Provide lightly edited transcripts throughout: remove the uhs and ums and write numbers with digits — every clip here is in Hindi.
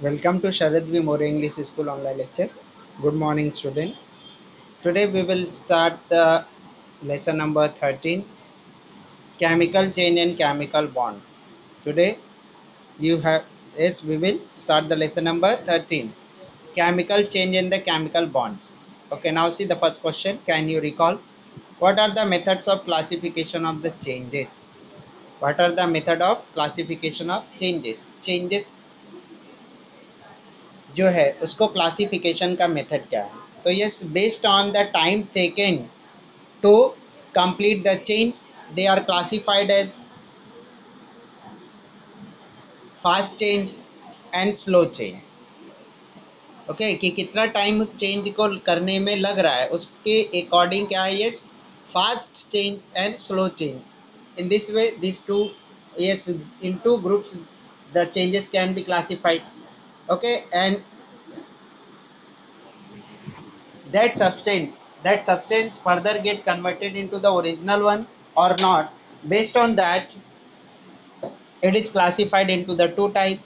Welcome to Sharad V. More English School online lecture. Good morning, student. Today we will start the lesson number 13, chemical change and chemical bond. Today you have yes we will start the lesson number 13, chemical change and the chemical bonds. Okay, now see the first question. Can you recall what are the methods of classification of the changes? What are the method of classification of changes? Changes जो है उसको क्लासिफिकेशन का मेथड क्या है? तो yes, based on the time taken to complete the change they are classified as fast change and slow change. Okay, कि कितना टाइम उस चेंज को करने में लग रहा है उसके अकॉर्डिंग क्या है, yes, fast change and slow change. In this way this two, yes, in two groups the changes can be classified. Okay, and that substance further get converted into the original one or not. Based on that, it is classified into the two type,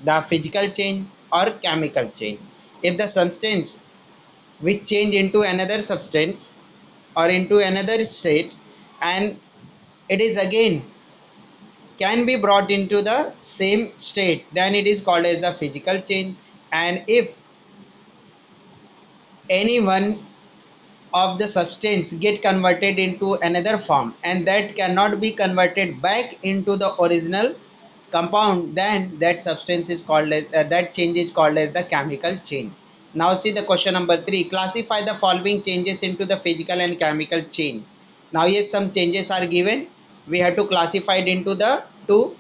the physical change or chemical change. If the substance which change into another substance or into another state, and it is again can be brought into the same state, then it is called as the physical change. And if any one of the substance get converted into another form and that cannot be converted back into the original compound, then that substance is called as that change is called as the chemical change. Now see the question number 3, classify the following changes into the physical and chemical change. Now yes, some changes are given, we have to classify it into the two,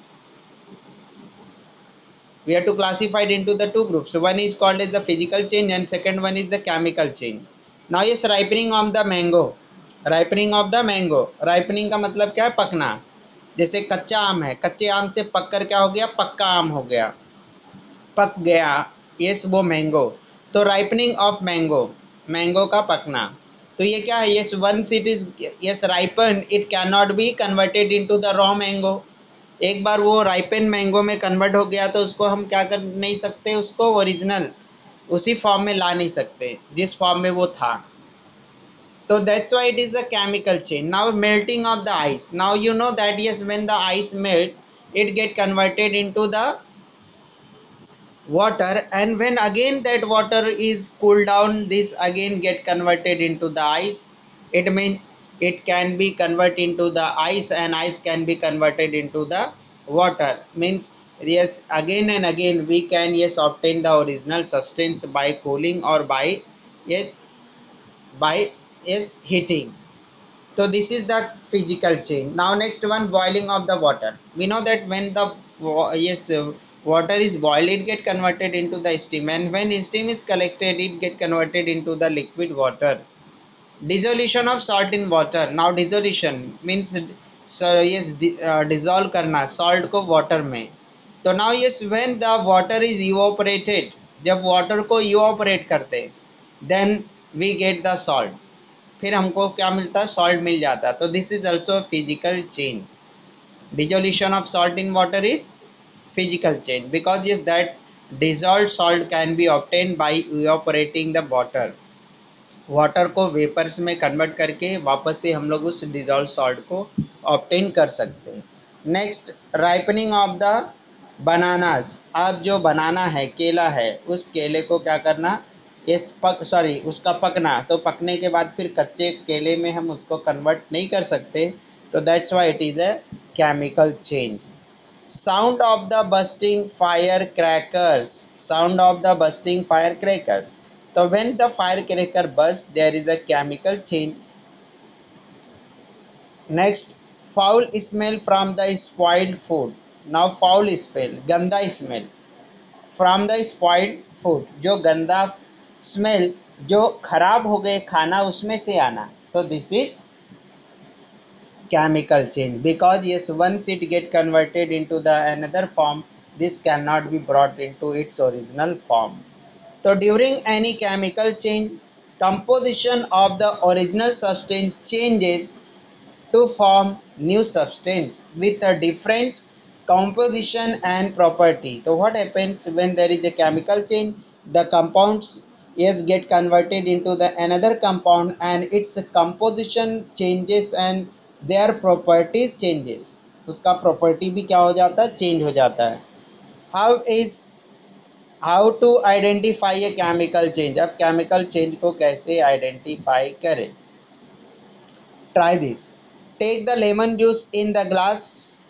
we have to classify it into the two groups. So one is called as the physical change and second one is the chemical change. Now yes, ripening of the mango. ripening of the mango ripening का मतलब क्या है? पकना. जैसे कच्चा आम है, कच्चे आम से पक कर क्या हो गया? पक्का आम हो गया, पक गया. यस, वो मैंगो. तो राइपनिंग ऑफ मैंगो, मैंगो का पकना. तो ये क्या है? Yes, once it is yes ripen it can not be converted into the raw mango. एक बार वो राइपन मैंगो में कन्वर्ट हो गया तो उसको हम क्या कर नहीं सकते, उसको ओरिजिनल उसी फॉर्म में ला नहीं सकते जिस फॉर्म में वो था. So that's why it is a chemical change. Now melting of the ice. Now you know that yes, when the ice melts, it get converted into the water, and when again that water is cooled down, this again get converted into the ice. It means it can be converted into the ice and ice can be converted into the water. Means yes, again and again we can yes obtain the original substance by cooling or by yes by yes heating. So this is the physical change. Now next one, boiling of the water. We know that when the yes water is boiled, it get converted into the steam, and when steam is collected, it get converted into the liquid water. Dissolution of salt in water. Now dissolution means so yes dissolve करना salt को water में. तो now yes, when the water is evaporated, जब water को evaporate करते, then we get the salt. फिर हमको क्या मिलता है? सॉल्ट मिल जाता है. तो this is also physical change. Dissolution of salt in water is physical change because is that dissolve salt can be obtain by evaporating the water. Water को वेपर्स में कन्वर्ट करके वापस से हम लोग उस डिजॉल्व सॉल्ट को ऑब्टेन कर सकते हैं. Next, ripening of the bananas. अब जो बनाना है, केला है, उस केले को क्या करना? इस उसका पकना. तो पकने के बाद फिर कच्चे केले में हम उसको कन्वर्ट नहीं कर सकते. तो that's why it is a chemical change. Sound of the bursting fire crackers. Sound of the bursting fire crackers. So when the firecracker bursts, there is a chemical change. Next, foul smell from the spoiled food. Now foul smell, गंदा smell from the spoiled food. जो गंदा स्मेल, जो खराब हो गए खाना उसमें से आना. तो this is chemical change because yes, once it get converted into the another form, this cannot be brought into its original form. So during any chemical change, composition of the original substance changes to form new substance with a different composition and property. So what happens when there is a chemical change? The compounds yes get converted into the another compound and its composition changes and their properties changes. उसका property भी क्या हो जाता है, change हो जाता है. how is how to identify a chemical change? अब chemical change को कैसे identify करें? Try this. Take the lemon juice in the glass,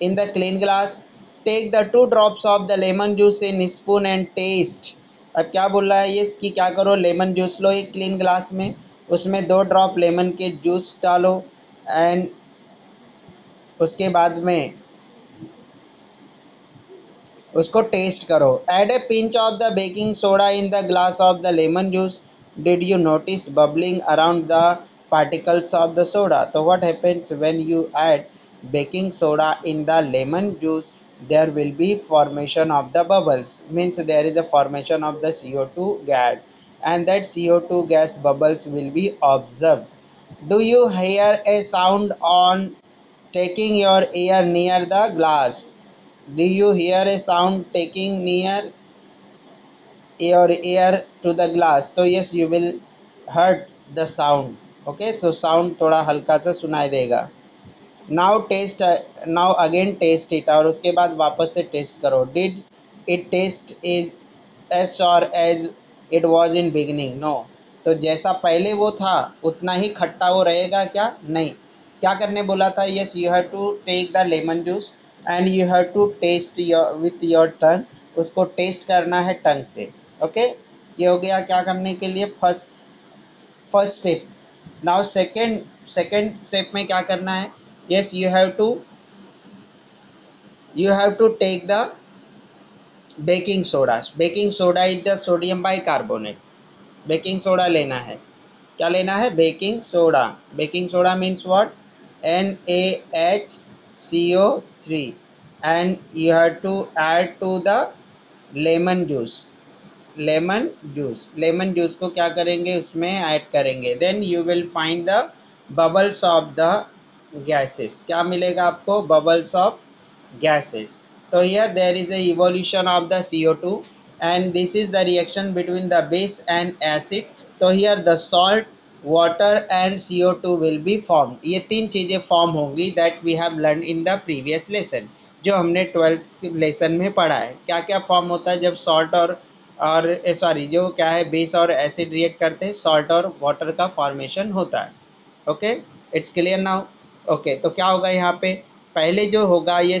in the clean glass. Take the 2 drops of the lemon juice in spoon and taste. अब क्या बोल रहा है ये कि क्या करो, लेमन जूस लो एक क्लीन ग्लास में, उसमें 2 ड्रॉप लेमन के जूस डालो एंड उसके बाद में उसको टेस्ट करो. Add a pinch of the baking soda in the glass of the lemon juice. Did you notice bubbling around the particles of the soda? So what happens when you add baking soda in the lemon juice? There will be formation of the bubbles, means there is a formation of the CO2 gas and that CO2 gas bubbles will be observed. Do you hear a sound on taking your ear near the glass? Do you hear a sound taking near your ear to the glass? So yes, you will heard the sound. Okay, तो साउंड थोड़ा हल्का सा सुनाई देगा. Now test, now again test it, और उसके बाद वापस से टेस्ट करो. Did it test is as और as it was in beginning? No. तो जैसा पहले वो था उतना ही खट्टा वो रहेगा क्या? नहीं. क्या करने बोला था? Yes, you have to take the lemon juice and you have to taste your with your tongue. उसको टेस्ट करना है टंग से. ओके, ये हो गया क्या करने के लिए, first step. Now second step में क्या करना है? Yes, you have to take the baking soda. Baking soda is the sodium bicarbonate. Baking soda लेना है. क्या लेना है? Baking soda. Baking soda means what? NaHCO3 and you have to add to the lemon juice. लेमन जूस को क्या करेंगे? उसमें ऐड करेंगे. Then you will find the bubbles of the gases. क्या मिलेगा आपको? Bubbles of gases. तो here there is a evolution of the CO2 and this is the reaction between the base and acid. तो here the salt, water and CO2 will be formed. ये 3 चीज़ें फॉर्म होंगी that we have learned in the previous lesson, जो हमने 12th लेसन में पढ़ा है. क्या क्या फॉर्म होता है जब सॉल्ट और सॉरी जो क्या है बेस और एसिड रिएक्ट करते हैं? सॉल्ट और वाटर का फॉर्मेशन होता है. Okay, it's clear now. Okay, तो क्या होगा यहाँ पे? पहले जो होगा ये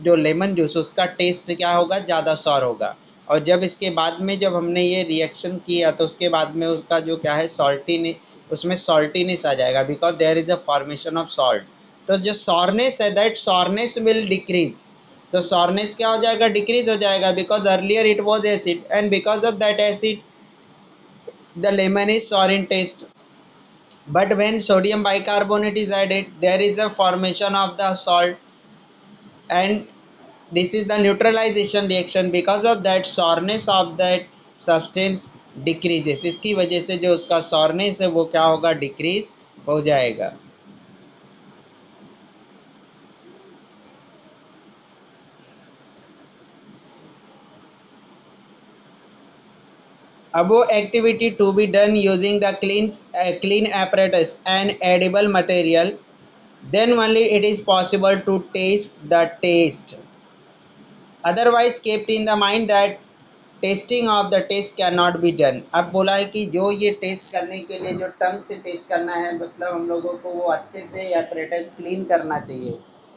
जो लेमन जूस उसका टेस्ट क्या होगा? ज़्यादा सॉर होगा. और जब इसके बाद में जब हमने ये रिएक्शन किया तो उसके बाद में उसका जो क्या है सॉल्टीनेस, उसमें सॉल्टीनेस आ जाएगा because there is a formation of salt. तो जो सॉरनेस है दैट सॉरनेस विल डिक्रीज. तो सॉरनेस क्या हो जाएगा? डिक्रीज हो जाएगा because earlier it was acid and because of that acid the lemon is sour in taste. But when sodium bicarbonate is added, there is a formation of the salt and this is the neutralization reaction. Because of that sourness of that substance decreases. इसकी वजह से जो उसका sourness है वो क्या होगा? डिक्रीज हो जाएगा. Above activity to be done using the clean apparatus and edible material, then only it is possible to taste the taste. Otherwise kept in the mind that tasting of the taste can not be done. अब बोला है कि जो ये टेस्ट करने के लिए जो टंग से टेस्ट करना है, मतलब हम लोगों को वो अच्छे से एपरेटस क्लीन करना चाहिए.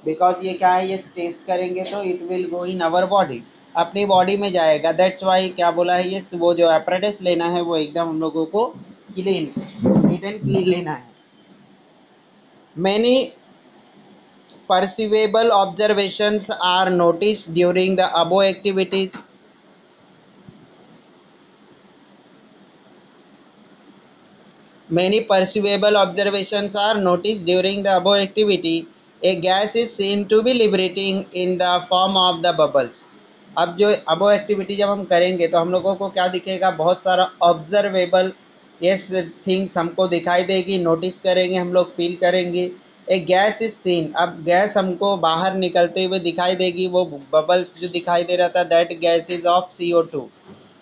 बिकॉज ये क्या है, ये टेस्ट करेंगे तो it will go in our body, अपनी बॉडी में जाएगा. दैट्स वाई क्या बोला है, ये वो जो एपरेटस लेना है वो एकदम हम लोगों को क्लीन, नीट एंड क्लीन लेना है. Many perceivable observations are noticed during the above activities. Many perceivable observations are noticed during the above activity. A gas is seen to be liberating in the form of the bubbles. अब जो above activity जब हम करेंगे तो हम लोगों को क्या दिखेगा? बहुत सारा ऑब्जर्वेबल यस थिंग्स हमको दिखाई देगी, नोटिस करेंगे हम लोग, फील करेंगे. ए गैस इज सीन, अब गैस हमको बाहर निकलते हुए दिखाई देगी, वो बबल्स जो दिखाई दे रहा था that gas is of CO2।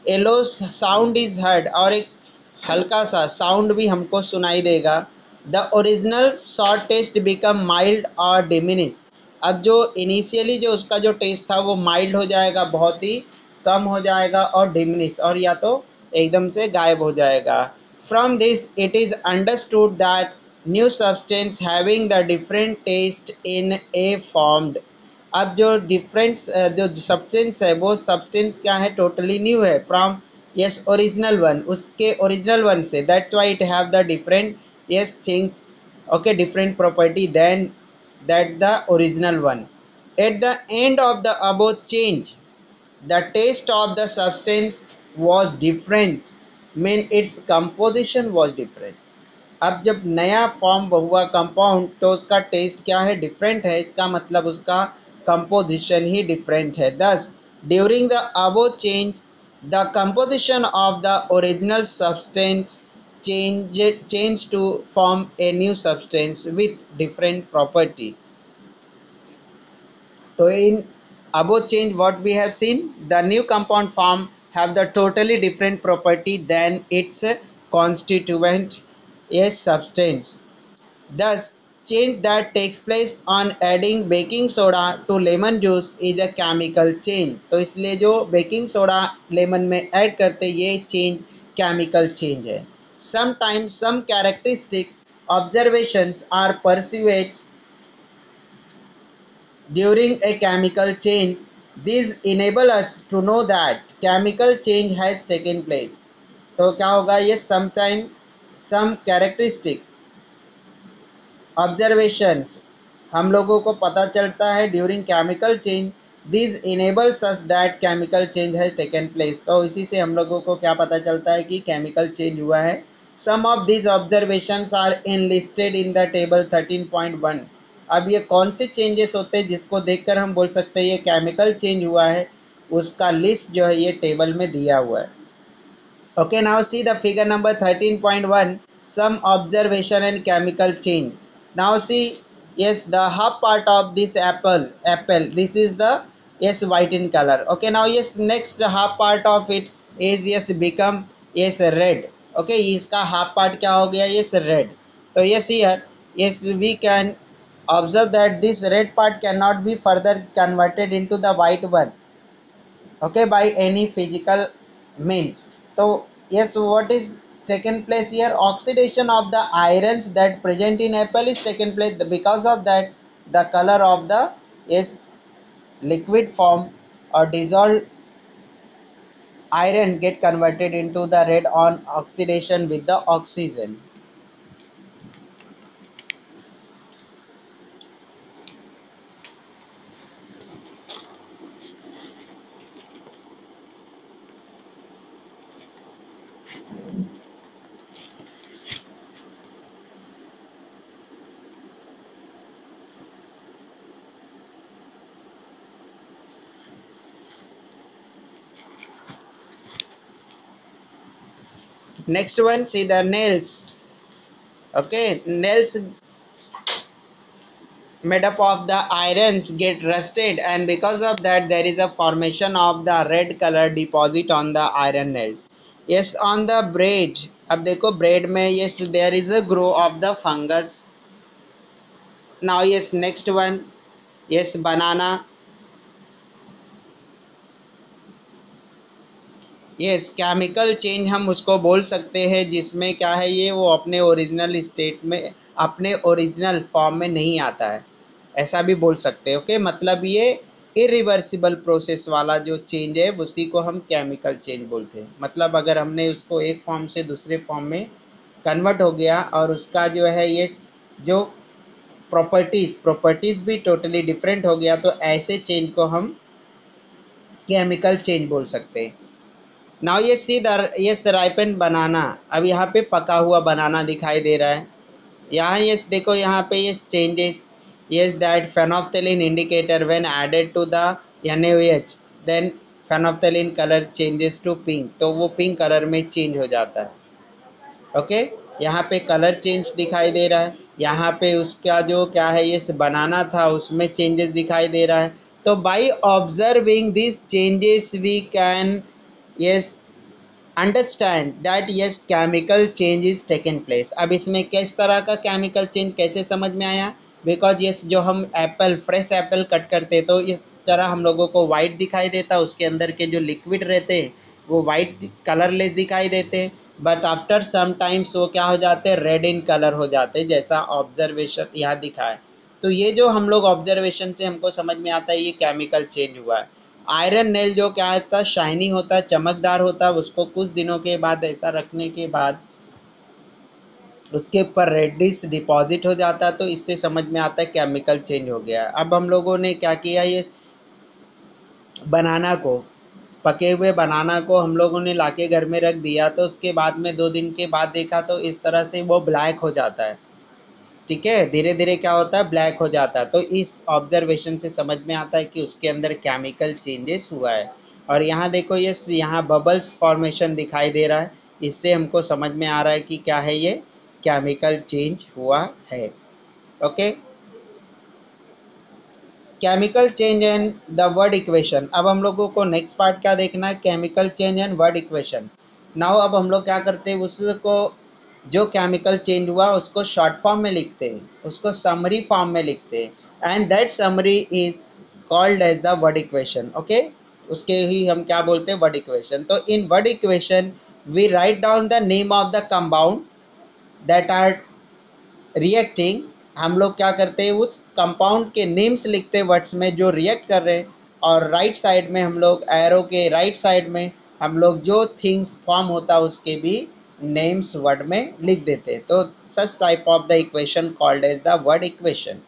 A low sound is heard, और एक हल्का सा साउंड भी हमको सुनाई देगा। The original short taste become mild और डिमिनिश, अब जो इनिशियली जो उसका जो टेस्ट था वो माइल्ड हो जाएगा, बहुत ही कम हो जाएगा, और डिमिनिश और या तो एकदम से गायब हो जाएगा। From this it is understood that new substance having the different taste in a formed, अब जो डिफरेंट जो सब्सटेंस है वो सब्सटेंस क्या है, टोटली न्यू है फ्रॉम यस ओरिजिनल वन, उसके ओरिजिनल वन से, that's why it have the different yes things, okay, different property than that the original one. At the end of the above change, the taste of the substance was different, mean its composition was different। अब जब नया फॉर्म हुआ कंपाउंड तो उसका टेस्ट क्या है, डिफरेंट है, इसका मतलब उसका कंपोजिशन ही डिफरेंट है। दस during the above change the composition of the original substance change to form a new substance with different property। so in above change what we have seen, the new compound form have the totally different property than its constituent a substance। Thus, change that takes place on adding baking soda to lemon juice is a chemical change। तो इसलिए जो बेकिंग सोडा लेमन में ऐड करते ये चेंज केमिकल चेंज है। Sometimes some characteristics observations are pursued during a chemical change। These enable us to know that chemical change has taken place। तो क्या होगा ये sometime some characteristic ऑब्जर्वेशंस हम लोगों को पता चलता है during chemical change, this enables us that chemical change has taken place. तो इसी से हम लोगों को क्या पता चलता है कि केमिकल चेंज हुआ है। Some of this observations are enlisted in the table 13.1। अब ये कौन से चेंजेस होते हैं जिसको देखकर हम बोल सकते हैं ये केमिकल चेंज हुआ है, उसका लिस्ट जो है ये टेबल में दिया हुआ है। Okay, now see the figure number 13.1, some observation and chemical change। Now see, yes, the half part of this apple, this is the, yes, white in color। Okay, now yes, next half part of it is, yes, become, yes, red। Okay, इसका half part क्या हो गया, yes, red। तो yes here, yes, we can observe that this red part cannot be further converted into the white one, okay, by any physical means। So yes, what is taken place here, oxidation of the irons that present in apple is taken place, because of that the color of the, yes, liquid form or dissolved iron get converted into the red on oxidation with the oxygen। Next one, see the nails। Okay, nails made up of the irons get rusted, and because of that there is a formation of the red color deposit on the iron nails। yes, on the bread, अब देखो bread में, yes, there is a grow of the fungus। now yes, next one, yes, banana। Yes, chemical change हम उसको बोल सकते हैं जिसमें क्या है ये वो अपने ओरिजिनल स्टेट में, अपने ओरिजिनल फॉर्म में नहीं आता है, ऐसा भी बोल सकते हैं। ओके, मतलब ये इरिवर्सिबल प्रोसेस वाला जो चेंज है उसी को हम केमिकल चेंज बोलते हैं। मतलब अगर हमने उसको एक फॉर्म से दूसरे फॉर्म में कन्वर्ट हो गया और उसका जो है ये जो प्रॉपर्टीज़ भी टोटली डिफरेंट हो गया, तो ऐसे चेंज को हम केमिकल चेंज बोल सकते हैं। नाउ ये सी द, यस, राइपन बनाना, अब यहाँ पे पका हुआ बनाना दिखाई दे रहा है। यहाँ यस देखो, यहाँ पे ये changes, yes, that phenolphthalein indicator when added to the NaOH then phenolphthalein colour changes to pink, तो वो पिंक कलर में चेंज हो जाता है। ओके, यहाँ पे कलर चेंज दिखाई दे रहा है। यहाँ पे उसका जो क्या है ये बनाना था उसमें चेंजेस दिखाई दे रहा है। तो by observing this changes we can yes understand that yes chemical change is taken place. अब इसमें किस तरह का केमिकल चेंज कैसे समझ में आया, बिकॉज यस जो हम एप्पल फ्रेश एप्पल कट करते तो इस तरह हम लोगों को वाइट दिखाई देता, उसके अंदर के जो लिक्विड रहते हैं वो वाइट कलरलेस दिखाई देते, बट आफ्टर सम टाइम्स वो क्या हो जाते हैं, रेड इन कलर हो जाते, जैसा ऑब्जर्वेशन यहाँ दिखा है। तो ये जो हम लोग ऑब्जर्वेशन से हमको समझ में आता है ये केमिकल चेंज हुआ है। आयरन नेल जो क्या होता है, शाइनी होता है, चमकदार होता है, उसको कुछ दिनों के बाद ऐसा रखने के बाद उसके ऊपर रेडिश डिपॉजिट हो जाता है, तो इससे समझ में आता है केमिकल चेंज हो गया है। अब हम लोगों ने क्या किया, ये बनाना को, पके हुए बनाना को हम लोगों ने लाके घर में रख दिया, तो उसके बाद में 2 दिन के बाद देखा तो इस तरह से वो ब्लैक हो जाता है। ठीक है, धीरे धीरे क्या होता है, ब्लैक हो जाता है। तो इस ऑब्जर्वेशन से समझ में आता है कि उसके अंदर केमिकल चेंजेस हुआ है। और यहाँ देखो ये यहाँ बबल्स फॉर्मेशन दिखाई दे रहा है, इससे हमको समझ में आ रहा है कि क्या है, ये केमिकल चेंज हुआ है। Okay, chemical change and the word equation. अब हम लोगों को नेक्स्ट पार्ट क्या देखना है, chemical change and word equation. Now अब हम लोग क्या करते हैं, उसको जो केमिकल चेंज हुआ उसको शॉर्ट फॉर्म में लिखते हैं, उसको समरी फॉर्म में लिखते हैं, and that summary is called as the word equation. Okay, उसके ही हम क्या बोलते हैं, वर्ड इक्वेशन। तो in word equation we write down the name of the compound that are reacting. हम लोग क्या करते हैं, उस कंपाउंड के नेम्स लिखते हैं वर्ड्स में जो रिएक्ट कर रहे हैं, और राइट साइड में हम लोग एरो के राइट साइड में हम लोग जो थिंग्स फॉर्म होता है उसके भी नेम्स वर्ड में लिख देते हैं। तो such type of the equation called as the word equation.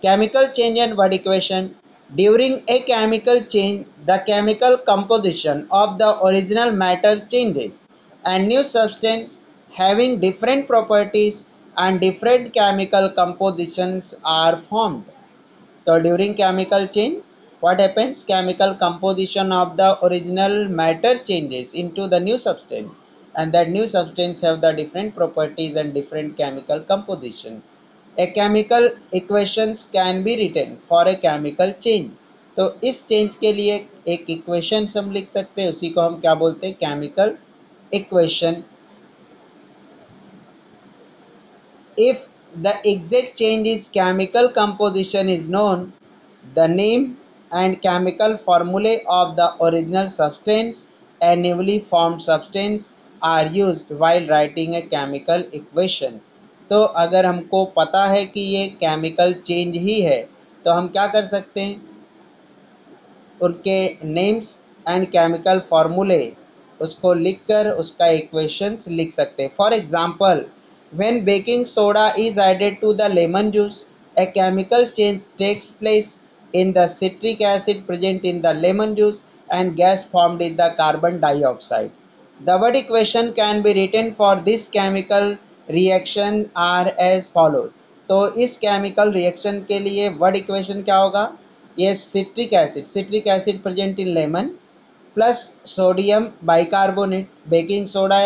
Chemical change and word equation. During a chemical change, the chemical composition of the original matter changes, and new substance having different properties and different chemical compositions are formed. So during chemical change, what happens? Chemical composition of the original matter changes into the new substance, and that new substance have the different properties and different chemical composition. A chemical equations can be written for a chemical change. तो इस चेंज के लिए एक इक्वेशन हम लिख सकते हैं, उसी को हम क्या बोलते हैं, chemical equation. If the exact change is chemical composition is known, the name and chemical formulae of the original substance and newly formed substance are used while writing a chemical equation. तो अगर हमको पता है कि ये केमिकल चेंज ही है तो हम क्या कर सकते हैं, उनके नेम्स एंड केमिकल फार्मूले उसको लिखकर उसका इक्वेशंस लिख सकते हैं। For example, when baking soda is added to the lemon juice, a chemical change takes place in the citric acid present in the lemon juice and gas formed in the carbon dioxide. The word equation can be written for this chemical reaction are as follows. तो इस केमिकल रिएक्शन के लिए वर्ड इक्वेशन क्या होगा, ये citric acid present in lemon plus sodium bicarbonate. Baking soda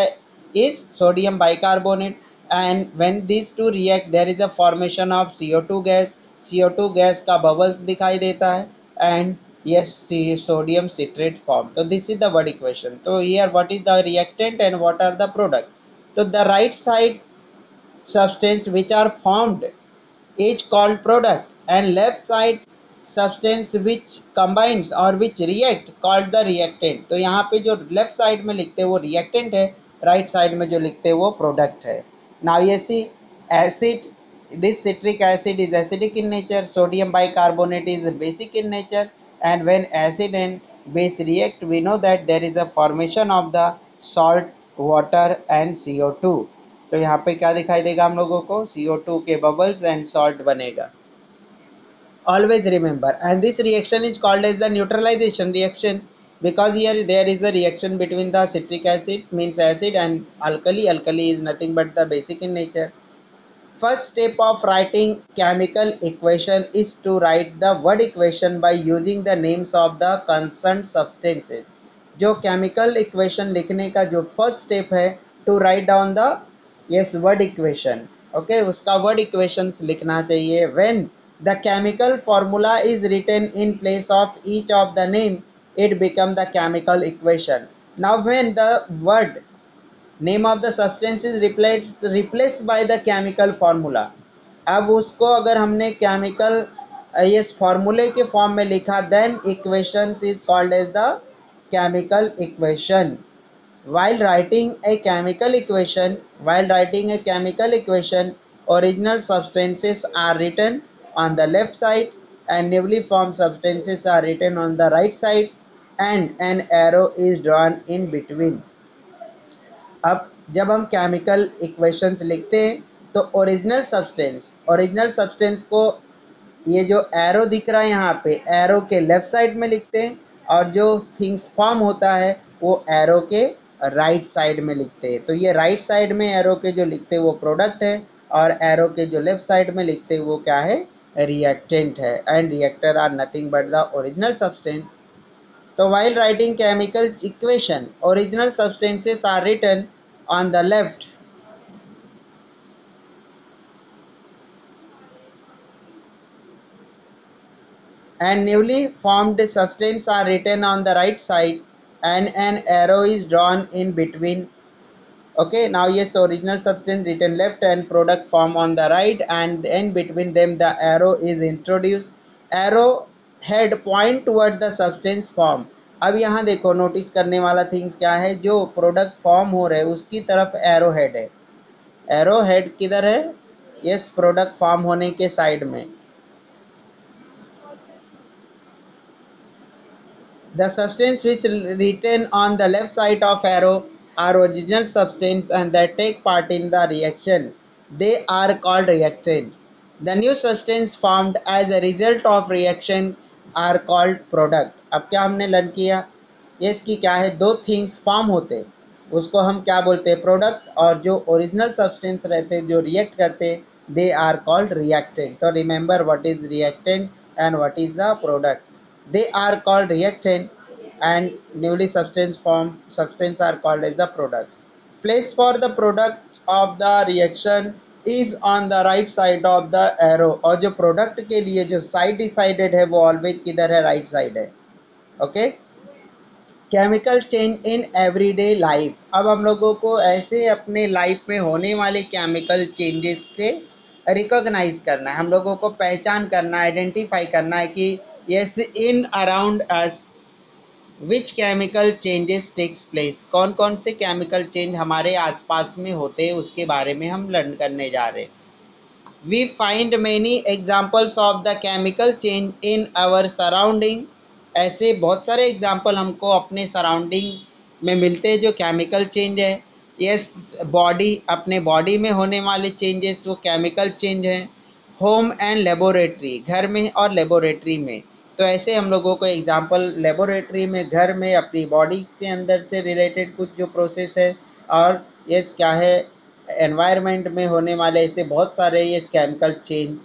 is sodium bicarbonate, and when these two react there is a formation of CO2 gas. CO2 gas का bubbles दिखाई देता है, and yes, sodium citrate form. So this is the word equation. So here what is the reactant and what are the product. So the right side substance which are formed is called product, and left side substance which combines or which react called the reactant. तो यहाँ पे जो लेफ्ट साइड में लिखते हैं वो reactant है, राइट साइड में जो लिखते हैं वो प्रोडक्ट है। Now you see acid, this citric acid is acidic in nature, sodium bicarbonate is basic in nature, and when acid and base react we know that there is a formation of the salt, water and CO2। तो यहाँ पे क्या दिखाई देगा हम लोगों को, CO2 के बबल्स एंड सॉल्ट बनेगा। Always remember, and this reaction is called as the neutralization reaction, because here there is a reaction between the citric acid means acid and alkali. Alkali is nothing but the basic in nature. First step of writing chemical equation is to write the word equation by using the names of the concerned substances। जो chemical equation लिखने का जो first step है, to write down the yes word equation। Okay, उसका वर्ड इक्वेशंस लिखना चाहिए। When the chemical formula is written in place of each of the name it become the chemical equation. Now when the word name of the substance is replaced by the chemical formula, अब उसको अगर हमने केमिकल इस फार्मूले के फॉर्म में लिखा, then equation is called as the chemical equation. while writing a chemical equation while writing a chemical equation, original substances are written on the left side and newly formed substances are written on the right side, and an arrow is drawn in between। अब जब हम केमिकल इक्वेशंस लिखते हैं तो ओरिजिनल सब्सटेंस को ये जो एरो दिख रहा है यहाँ पे, एरो के लेफ्ट साइड में लिखते हैं, और जो थिंग्स फॉर्म होता है वो एरो के राइट साइड में लिखते हैं। तो ये राइट साइड में एरो के जो लिखते हैं वो प्रोडक्ट है, और एरो के जो लेफ्ट साइड में लिखते हैं वो क्या है, रिएक्टेंट है। And reactor are nothing but the original substance. तो while writing chemical equation, original substances are written on the left and newly formed substances are written on the right side, and an arrow is drawn in between। Okay, now yes, original substance written left and product form on the right, and in between them the arrow is introduced। Arrow head point towards the substance form। अब यहाँ देखो, नोटिस करने वाला थिंग्स क्या है, जो प्रोडक्ट फॉर्म हो रहे हैं उसकी तरफ एरो हेड है। एरो हेड किधर है, यस, प्रोडक्ट फॉर्म होने के साइड में। The substance which written on the left side of arrow are original substance and that take part in the reaction. They are called reactant. The new substance formed as a result of reactions are called product। अब क्या हमने लर्न किया, ये इसकी क्या है, दो थिंग्स फॉर्म होते उसको हम क्या बोलते हैं, प्रोडक्ट, और जो ओरिजिनल सब्सटेंस रहते जो रिएक्ट करते दे आर कॉल्ड रिएक्टेंट। तो remember what is reactant and what is the product. They are called reactant and newly substance are called as the product। Place for the product of the reaction is on the right side of the arrow। और जो प्रोडक्ट के लिए जो साइड डिसाइडेड है वो ऑलवेज किधर है, राइट साइड है। Okay, chemical change in everyday life. अब हम लोगों को ऐसे अपने लाइफ में होने वाले केमिकल चेंजेस से रिकॉग्नाइज करना है, हम लोगों को पहचान करना, आइडेंटिफाई करना है कि yes, in around us which chemical changes takes place, कौन कौन से केमिकल चेंज हमारे आसपास में होते हैं उसके बारे में हम लर्न करने जा रहे हैं। We find many examples of the chemical change in our surrounding। ऐसे बहुत सारे एग्जाम्पल हमको अपने सराउंडिंग में मिलते हैं जो केमिकल चेंज है। यस, बॉडी, अपने बॉडी में होने वाले चेंजेस वो केमिकल चेंज हैं। होम एंड लेबोरेटरी, घर में और लेबोरेटरी में। तो ऐसे हम लोगों को एग्जांपल, लेबोरेटरी में, घर में, अपनी बॉडी के अंदर से रिलेटेड कुछ जो प्रोसेस है, और यस क्या है, एनवायरनमेंट में होने वाले ऐसे बहुत सारे ये केमिकल चेंज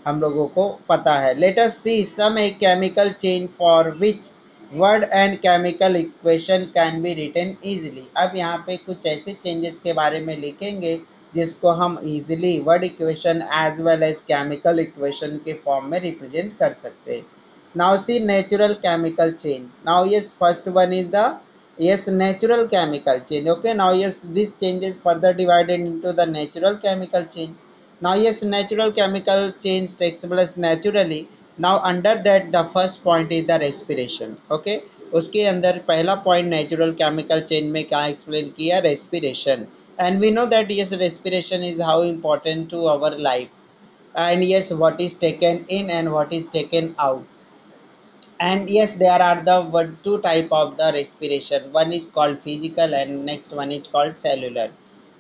हम लोगों को पता है। Let us see some a chemical change for which word and chemical equation can be written easily. अब यहाँ पे कुछ ऐसे चेंजेस के बारे में लिखेंगे जिसको हम easily word equation as well as chemical equation के फॉर्म में रिप्रेजेंट कर सकते हैं। Now see natural chemical change. Now yes, first one is the yes, natural chemical change। Okay, now yes, this change is further divided into the natural chemical change। Now yes, natural chemical change takes place naturally। now under that the first point is the respiration। okay, उसके अंदर पहला point natural chemical change में क्या explain किया, respiration। and we know that yes, respiration is how important to our life, and yes, what is taken in and what is taken out। and yes, there are the two type of the respiration, one is called physical and next one is called cellular।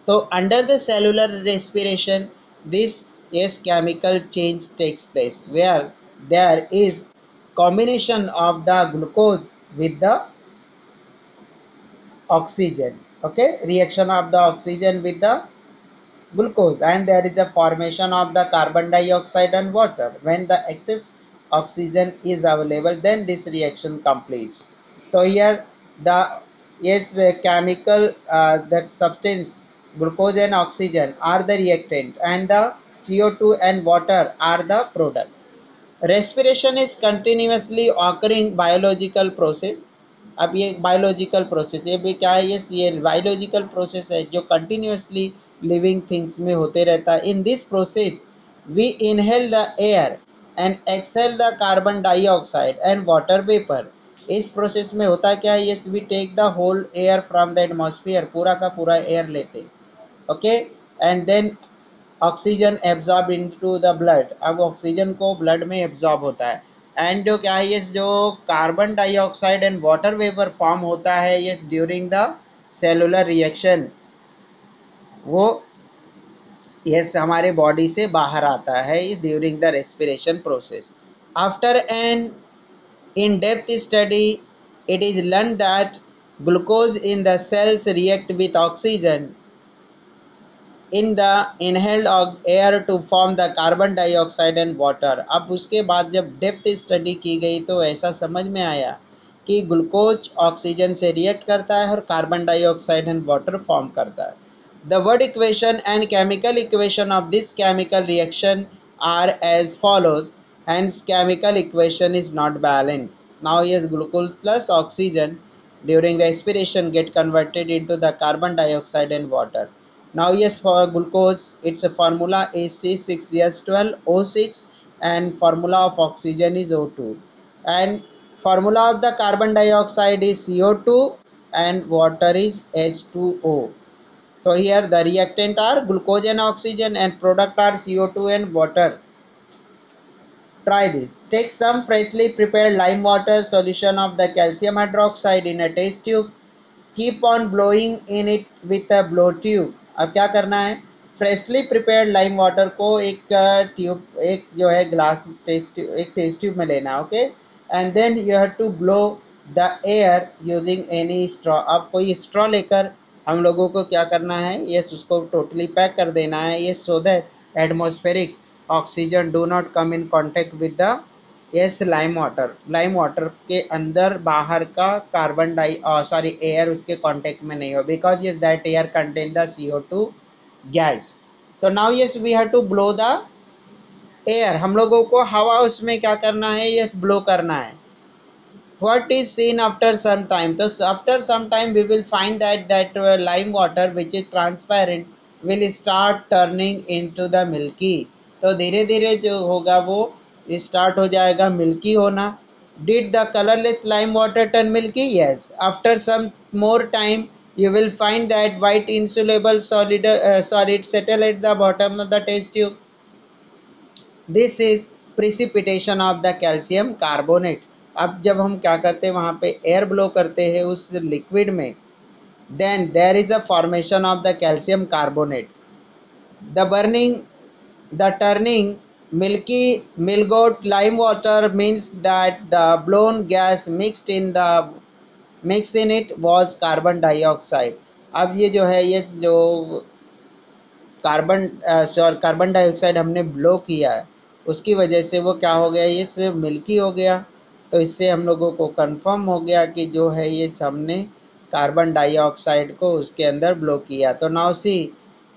so under the cellular respiration, this yes chemical change takes place where there is combination of the glucose with the oxygen। okay, reaction of the oxygen with the glucose, and there is a formation of the carbon dioxide and water। when the excess oxygen is available, then this reaction completes। so here the yes chemical that substance glucose and oxygen are the reactant and the CO2 and water are the product. Respiration is continuously occurring biological process. अब ये बायोलॉजिकल प्रोसेस, ये भी क्या है, ये बायोलॉजिकल प्रोसेस है जो कंटिन्यूसली लिविंग थिंग्स में होते रहता है. In this process we inhale the air and exhale the carbon dioxide and water vapour. इस प्रोसेस में होता क्या है, yes we take the whole air from the atmosphere, पूरा का पूरा एयर लेते. Okay. And then oxygen absorb into the blood, अब ऑक्सीजन को ब्लड में एब्जॉर्ब होता है. एंड जो क्या है, ये जो carbon dioxide and water vapour form होता है ये ड्यूरिंग द सेलुलर रिएक्शन, वो यस हमारे बॉडी से बाहर आता है during the respiration process. After an in depth study it is learned that glucose in the cells react with oxygen in the inhaled air to form the carbon dioxide and water. अब उसके बाद जब डेप्थ स्टडी की गई तो ऐसा समझ में आया कि ग्लूकोज ऑक्सीजन से रिएक्ट करता है और carbon dioxide and water form करता है. The word equation and chemical equation of this chemical reaction are as follows. Hence chemical equation is not balanced. Now yes, glucose plus oxygen during respiration get converted into the carbon dioxide and water. Now yes, for glucose its formula is C6H12O6 and formula of oxygen is O2 and formula of the carbon dioxide is CO2 and water is H2O. So here the reactant are glucose and oxygen and product are CO2 and water. Try this. Take some freshly prepared lime water solution of the calcium hydroxide in a test tube. Keep on blowing in it with a blow tube. अब क्या करना है, फ्रेशली प्रिपेयर्ड लाइम वाटर को एक ट्यूब, एक जो है ग्लास टेस्ट, एक टेस्ट ट्यूब में लेना. Okay. And then you have to blow the air using any straw. अब कोई स्ट्रॉ लेकर हम लोगों को क्या करना है, ये उसको टोटली पैक कर देना है, ये so that atmospheric oxygen do not come in contact with the yes lime water. Lime water के अंदर बाहर का कार्बन एयर उसके कांटेक्ट में नहीं हो, because yes that air contain the CO2 gas. तो now yes we have to blow the air, हम लोगों को हवा उसमें क्या करना है, यस ब्लो करना है. what is seen after some time, so after some time we will find that lime water which is transparent will start turning into the milky. तो धीरे धीरे जो होगा वो स्टार्ट हो जाएगा मिल्की होना. did the colorless lime water turn milky? Yes. after some more time you will find that white insoluble solid settle at the bottom of the test tube. This is precipitation of the calcium carbonate. अब जब हम क्या करते हैं, वहाँ पे एयर ब्लो करते हैं उस लिक्विड में, then there is a formation of the calcium carbonate. The burning the turning milky मिलगोट lime water means that the blown gas mix in it was carbon dioxide. अब ये जो है, ये जो कार्बन डाइऑक्साइड हमने ब्लो किया है उसकी वजह से वो क्या हो गया, ये सिर्फ मिल्की हो गया. तो इससे हम लोगों को कंफर्म हो गया कि जो है ये हमने कार्बन डाइऑक्साइड को उसके अंदर ब्लो किया. तो now see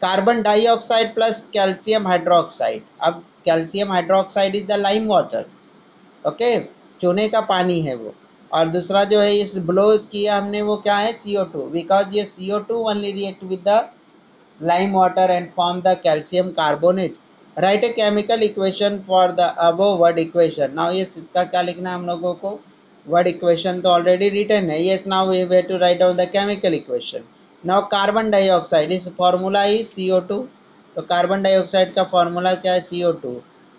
carbon dioxide plus calcium hydroxide. अब calcium hydroxide is the lime water. Okay, चूने का पानी है वो. और दूसरा जो है इस ब्लो किया हमने वो क्या है, CO2, बिकॉज ये CO2 only react with the lime water and form the calcium carbonate. Write a chemical equation for the above word equation. Now yes, इसका क्या लिखना है हम लोगों को, word equation तो already written है. Yes, now we have to write down the chemical equation. Now carbon dioxide इस formula is CO2. तो कार्बन डाइऑक्साइड का फॉर्मूला क्या है, CO2.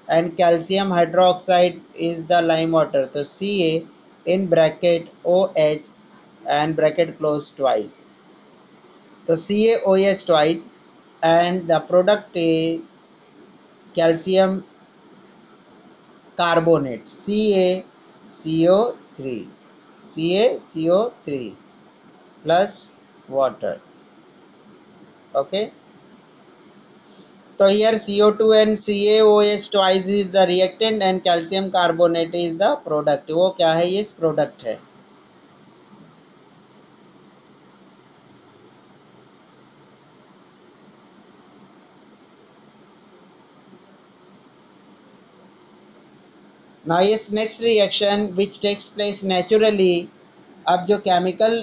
And calcium hydroxide is the lime water, तो Ca in bracket OH and bracket close twice. तो CaOH twice and the product is calcium carbonate CaCO3 plus water. Okay, so here CO2 and CaOH twice is the reactant and calcium carbonate is the product. वो क्या है, ये product है. नाउ इस next reaction which takes place naturally. अब जो केमिकल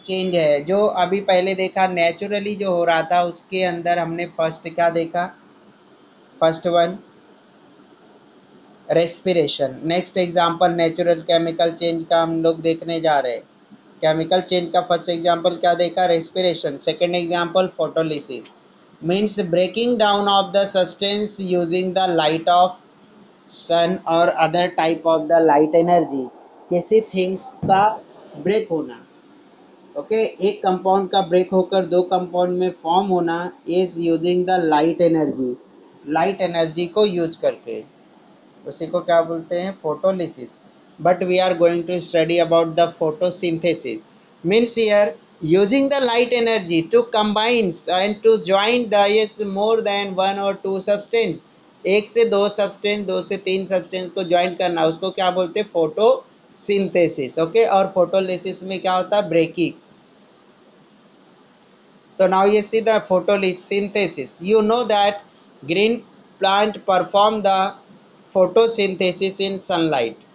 चेंज है, जो अभी पहले देखा नेचुरली जो हो रहा था, उसके अंदर हमने फर्स्ट क्या देखा, first one respiration. Next example natural chemical change का हम लोग देखने जा रहे हैं। केमिकल चेंज का फर्स्ट एग्जांपल क्या देखा, respiration. Second example photolysis, means breaking down of the substance using the light of sun और other type of the light energy. किसी थिंग्स का ब्रेक होना, ओके एक कंपाउंड का ब्रेक होकर दो कंपाउंड में फॉर्म होना is using the light energy, light energy को यूज करके, उसी को क्या बोलते हैं, photolysis. But we are going to study about the photosynthesis, means here using the light energy to combine and to join the yes more than one or two substance, एक से दो सब्सटेंस, दो से तीन सब्सटेंस को ज्वाइन करना, उसको क्या बोलते हैं, फोटोसिंथेसिस। ओके और फोटोलिसिस में क्या होता है, breaking. So now you see the photosynthesis. You know that green plant perform the photosynthesis in sunlight.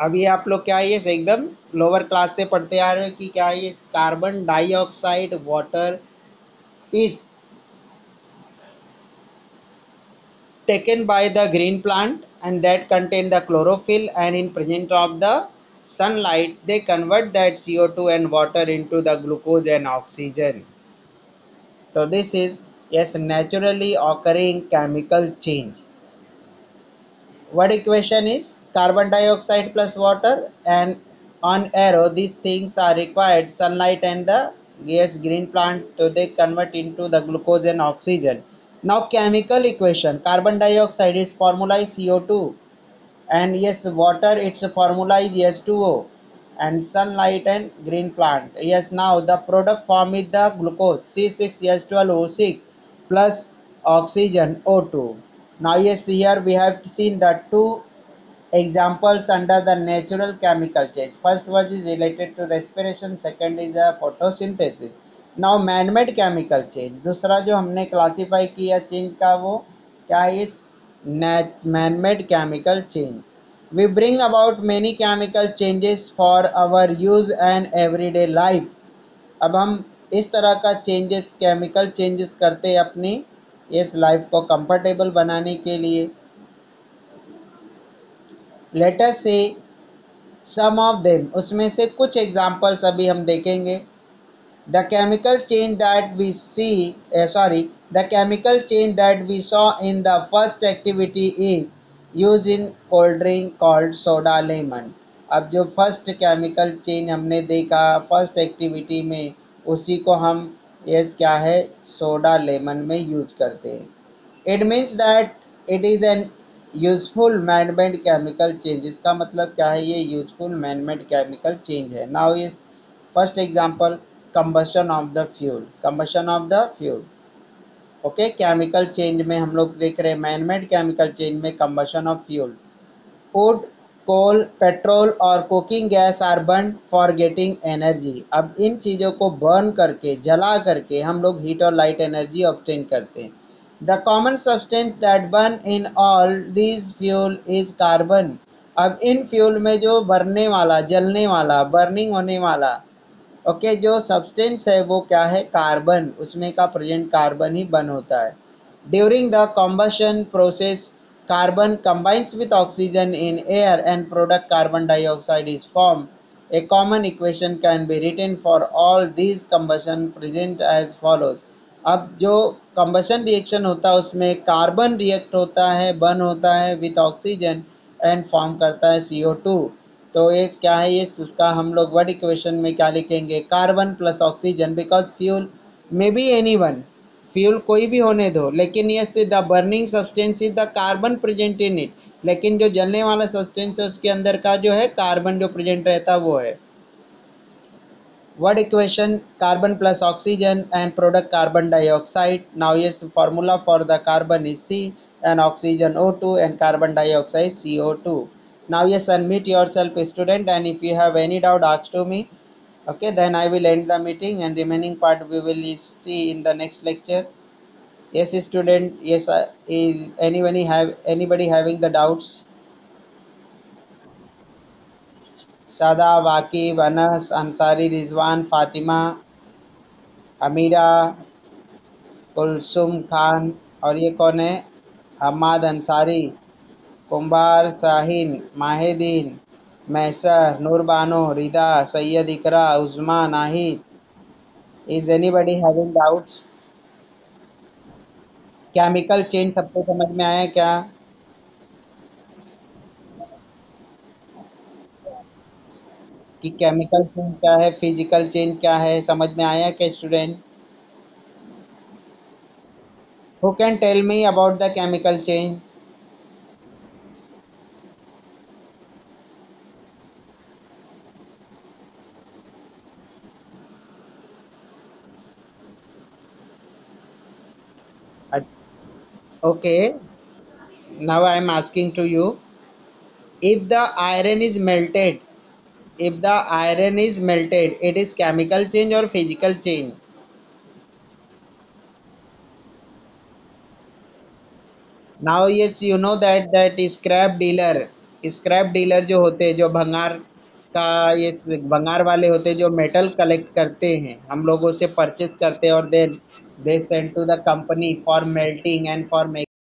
अब ये आप लोग क्या है, ये एकदम लोअर क्लास से पढ़ते आ रहे हो कि क्या है, ये carbon dioxide water is taken by the green plant and that contain the chlorophyll, and in presence of the sunlight they convert that CO2 and water into the glucose and oxygen. So this is yes naturally occurring chemical change. What equation is carbon dioxide plus water, and on arrow these things are required sunlight and the yes green plant, so they convert into the glucose and oxygen. Now chemical equation, carbon dioxide is formula is CO2, and yes water its formula is H2O, and sunlight and green plant. Yes, now the product form is the glucose C6H12O6 plus oxygen O2. Now yes, here we have seen the two examples under the natural chemical change. First one is related to respiration, second is a photosynthesis. Now man-made chemical change, दूसरा जो हमने क्लासीफाई किया चेंज का वो क्या है, इस man-made chemical change. We bring about many chemical changes for our use and everyday life. अब हम इस तरह का चेंजेस, केमिकल चेंजेस करते हैं अपनी इस लाइफ को कंफर्टेबल बनाने के लिए। लेट अस से सम ऑफ देम, उसमें से कुछ एग्जांपल्स अभी हम देखेंगे। The chemical change that we see the chemical change that we saw in the first activity is use in cold drink called soda lemon. अब जो फर्स्ट केमिकल चेंज हमने देखा फर्स्ट एक्टिविटी में, उसी को हम यस क्या है, सोडा लेमन में यूज करते हैं। It means that it is an useful manmade chemical change. इसका मतलब क्या है, ये यूजफुल मैनमेड केमिकल चेंज है। नाउ ये first example combustion of the fuel, combustion of the fuel. Okay chemical change में हम लोग देख रहे हैं मैनमेड केमिकल चेंज में combustion of fuel. Wood, coal, petrol और cooking gas are burn for getting energy. अब इन चीज़ों को बर्न करके, जला करके हम लोग हीट और लाइट एनर्जी ऑब्टेन करते हैं। The common substance that burn in all this fuel is carbon. अब इन फ्यूल में जो बरने वाला, जलने वाला, बर्निंग होने वाला ओके जो सब्सटेंस है वो क्या है, कार्बन, उसमें का प्रेजेंट कार्बन ही बर्न होता है। During the combustion process carbon combines with oxygen in air and product carbon dioxide is formed. A common equation can be written for all these combustion present as follows. अब जो combustion reaction होता है उसमें कार्बन रिएक्ट होता है, बर्न होता है विथ ऑक्सीजन एंड फॉर्म करता है CO2। तो ये क्या है, ये उसका हम लोग वर्ड इक्वेशन में क्या लिखेंगे, carbon plus oxygen, because fuel may be any one, fuel कोई भी होने दो, लेकिन ये से the burning substance is the carbon present in it, लेकिन जो जलने वाला सब्सटेंस है उसके अंदर का जो है कार्बन जो प्रेजेंट रहता है वो है। Word equation carbon plus oxygen and product carbon dioxide. Now yes formula for the carbon is C and oxygen O2 and carbon dioxide CO2. Now yes, unmute yourself student, and if you have any doubt ask to me. Okay, then I will end the meeting and remaining part we will see in the next lecture. Yes student, yes is anybody having the doubts? सादा, वाकिब, अनस, अंसारी, रिजवान, फातिमा, अमीरा, कुलसुम खान। और ये कौन है? Hamad Ansari, Kumbhar, Shaheen, Mahidin, Maisar, Noorbano, Rida, Syed Iqra, Usma, Nahid. Is anybody having doubts? Chemical change सबको समझ में आया क्या? कि केमिकल चेंज क्या है, फिजिकल चेंज क्या है, समझ में आया क्या student? Who can tell me about the chemical change? Okay, now I am asking to you, if the iron is melted, if the iron is melted, it is chemical change or physical change? Now yes you know that scrap dealer जो होते हैं, जो भंगार का, ये भंगार वाले होते हैं, जो मेटल कलेक्ट करते हैं, हम लोगों से परचेस करते हैं, और then they send to the company for melting and for